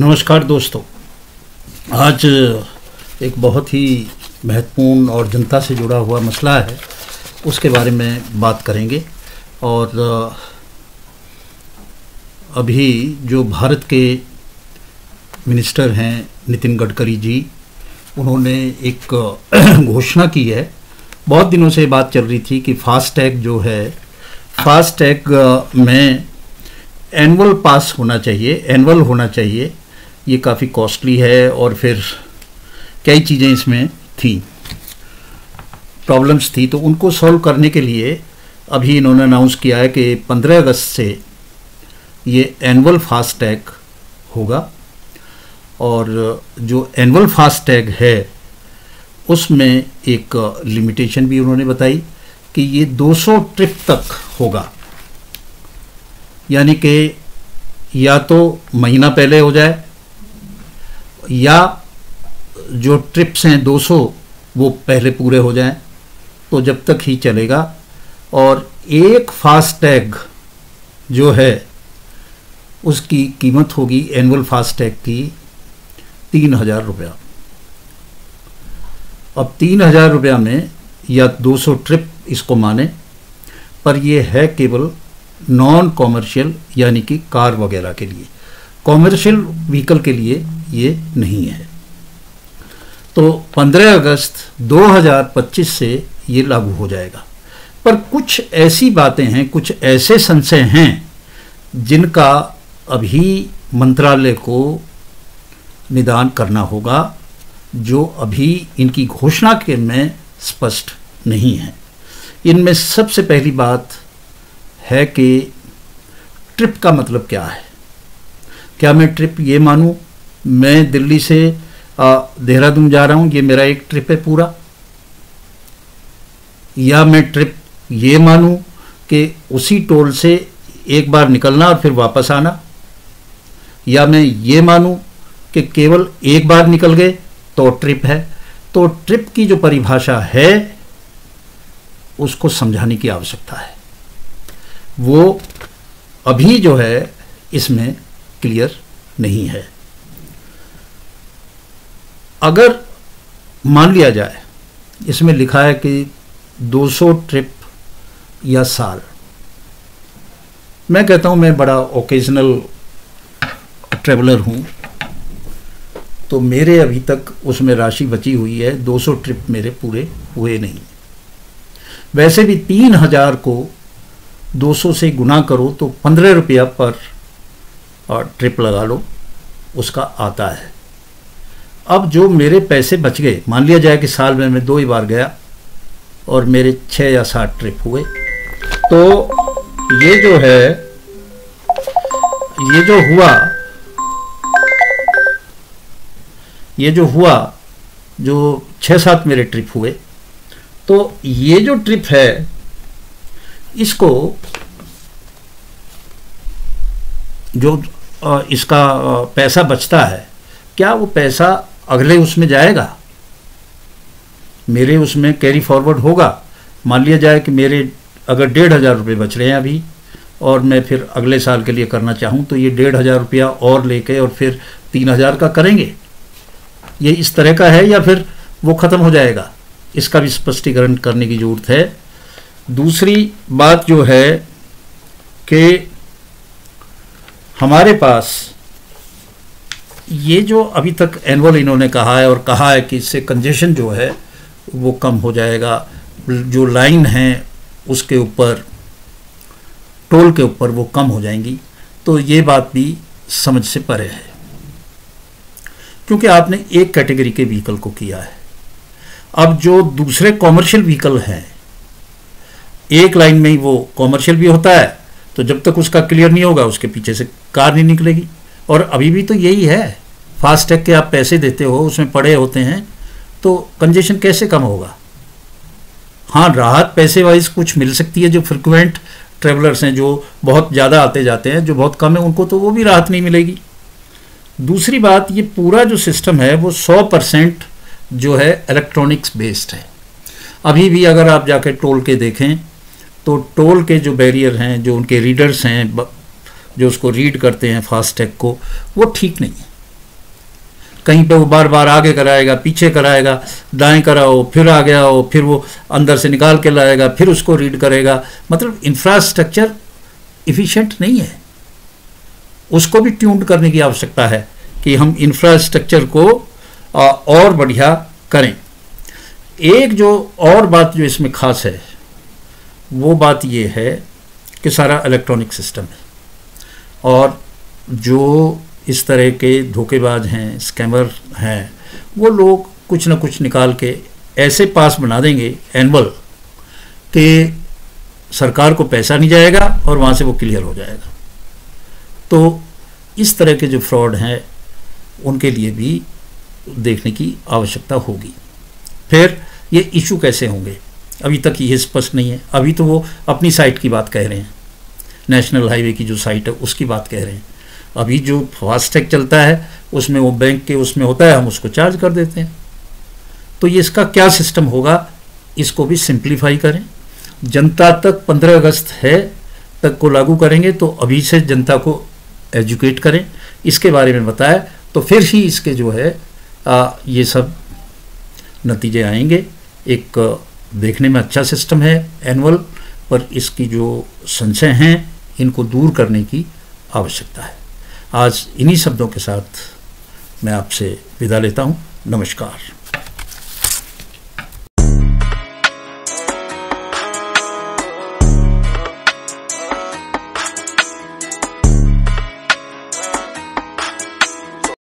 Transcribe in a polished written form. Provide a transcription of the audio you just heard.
नमस्कार दोस्तों। आज एक बहुत ही महत्वपूर्ण और जनता से जुड़ा हुआ मसला है, उसके बारे में बात करेंगे। और अभी जो भारत के मिनिस्टर हैं नितिन गडकरी जी, उन्होंने एक घोषणा की है। बहुत दिनों से बात चल रही थी कि फास्टैग जो है, फास्टैग में एनुअल पास होना चाहिए, एनुअल होना चाहिए। ये काफ़ी कॉस्टली है और फिर कई चीज़ें इसमें थी, प्रॉब्लम्स थी। तो उनको सॉल्व करने के लिए अभी इन्होंने अनाउंस किया है कि 15 अगस्त से ये एनुअल फास्टैग होगा। और जो एनुअल फास्टैग है उसमें एक लिमिटेशन भी उन्होंने बताई कि ये 200 ट्रिप तक होगा, यानी कि या तो महीना पहले हो जाए या जो ट्रिप्स हैं 200 वो पहले पूरे हो जाएं, तो जब तक ही चलेगा। और एक फास्टैग जो है उसकी कीमत होगी एनुअल फास्टैग की 3000 रुपया। अब 3000 रुपया में या 200 ट्रिप इसको माने, पर ये है केवल नॉन कॉमर्शियल यानी कि कार वगैरह के लिए। कॉमर्शियल व्हीकल के लिए ये नहीं है। तो 15 अगस्त 2025 से ये लागू हो जाएगा। पर कुछ ऐसी बातें हैं, कुछ ऐसे संशय हैं जिनका अभी मंत्रालय को निदान करना होगा, जो अभी इनकी घोषणा के में स्पष्ट नहीं है। इनमें सबसे पहली बात है कि ट्रिप का मतलब क्या है। क्या मैं ट्रिप ये मानूं, मैं दिल्ली से देहरादून जा रहा हूं, ये मेरा एक ट्रिप है पूरा, या मैं ट्रिप ये मानूं कि उसी टोल से एक बार निकलना और फिर वापस आना, या मैं ये मानूं कि केवल एक बार निकल गए तो ट्रिप है। तो ट्रिप की जो परिभाषा है उसको समझाने की आवश्यकता है। वो अभी जो है इसमें क्लियर नहीं है। अगर मान लिया जाए, इसमें लिखा है कि 200 ट्रिप या साल, मैं कहता हूं मैं बड़ा ओकेजनल ट्रेवलर हूं, तो मेरे अभी तक उसमें राशि बची हुई है। 200 ट्रिप मेरे पूरे हुए नहीं। वैसे भी 3000 को 200 से गुना करो तो 15 रुपया पर ट्रिप लगा लो, उसका आता है। अब जो मेरे पैसे बच गए, मान लिया जाए कि साल में मैं 2 ही बार गया और मेरे 6 या 7 ट्रिप हुए, तो ये जो है, ये जो हुआ जो 6-7 मेरे ट्रिप हुए, तो ये जो ट्रिप है इसको जो इसका पैसा बचता है, क्या वो पैसा अगले उसमें जाएगा, मेरे उसमें कैरी फॉरवर्ड होगा। मान लिया जाए कि मेरे अगर 1500 रुपये बच रहे हैं अभी, और मैं फिर अगले साल के लिए करना चाहूँ तो ये 1500 रुपया और लेके और फिर 3000 का करेंगे। ये इस तरह का है या फिर वो ख़त्म हो जाएगा, इसका भी स्पष्टीकरण करने की ज़रूरत है। दूसरी बात जो है कि हमारे पास ये जो अभी तक एनुअल इन्होंने कहा है, और कहा है कि इससे कंजेशन जो है वो कम हो जाएगा, जो लाइन है उसके ऊपर, टोल के ऊपर वो कम हो जाएंगी, तो ये बात भी समझ से परे है, क्योंकि आपने एक कैटेगरी के व्हीकल को किया है। अब जो दूसरे कॉमर्शियल व्हीकल हैं, एक लाइन में ही वो कॉमर्शियल भी होता है, तो जब तक उसका क्लियर नहीं होगा उसके पीछे से कार नहीं निकलेगी। और अभी भी तो यही है, फास्टैग के आप पैसे देते हो, उसमें पड़े होते हैं, तो कंजेशन कैसे कम होगा। हाँ, राहत पैसे वाइज कुछ मिल सकती है, जो फ्रिक्वेंट ट्रेवलर्स हैं, जो बहुत ज़्यादा आते जाते हैं, जो बहुत कम है उनको तो वो भी राहत नहीं मिलेगी। दूसरी बात, ये पूरा जो सिस्टम है वो 100% जो है इलेक्ट्रॉनिक्स बेस्ड है। अभी भी अगर आप जाकर टोल के देखें तो टोल के जो बैरियर हैं, जो उनके रीडर्स हैं, जो उसको रीड करते हैं फास्टैग को, वो ठीक नहीं है। कहीं पे वो बार बार आगे कराएगा, पीछे कराएगा, दाएं कराओ, फिर आ गया हो, फिर वो अंदर से निकाल के लाएगा, फिर उसको रीड करेगा। मतलब इंफ्रास्ट्रक्चर इफ़िशिएंट नहीं है। उसको भी ट्यून करने की आवश्यकता है कि हम इंफ्रास्ट्रक्चर को और बढ़िया करें। एक जो और बात जो इसमें खास है वो बात ये है कि सारा इलेक्ट्रॉनिक सिस्टम है, और जो इस तरह के धोखेबाज हैं, स्कैमर हैं, वो लोग कुछ ना कुछ निकाल के ऐसे पास बना देंगे एनुअल कि सरकार को पैसा नहीं जाएगा और वहाँ से वो क्लियर हो जाएगा। तो इस तरह के जो फ्रॉड हैं उनके लिए भी देखने की आवश्यकता होगी। फिर ये इशू कैसे होंगे, अभी तक ये स्पष्ट नहीं है। अभी तो वो अपनी साइट की बात कह रहे हैं, नेशनल हाईवे की जो साइट है उसकी बात कह रहे हैं। अभी जो फास्टैग चलता है उसमें वो बैंक के उसमें होता है, हम उसको चार्ज कर देते हैं। तो ये इसका क्या सिस्टम होगा, इसको भी सिंप्लीफाई करें। जनता तक 15 अगस्त है तक को लागू करेंगे, तो अभी से जनता को एजुकेट करें, इसके बारे में बताएं, तो फिर ही इसके जो है ये सब नतीजे आएंगे। एक देखने में अच्छा सिस्टम है एनुअल, पर इसकी जो संशय हैं इनको दूर करने की आवश्यकता है। आज इन्हीं शब्दों के साथ मैं आपसे विदा लेता हूँ। नमस्कार।